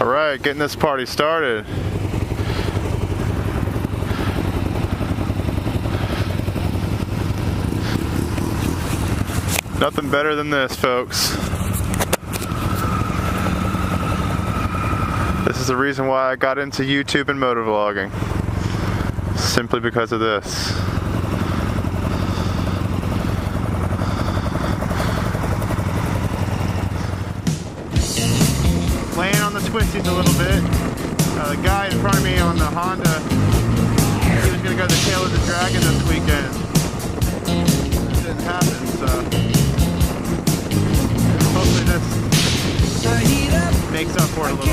Alright, getting this party started. Nothing better than this, folks. This is the reason why I got into YouTube and motovlogging. Simply because of this. Playing on the twisties a little bit. The guy in front of me on the Honda, he was going to go to the Tail of the Dragon this weekend. It didn't happen, so hopefully this makes up for it a little bit.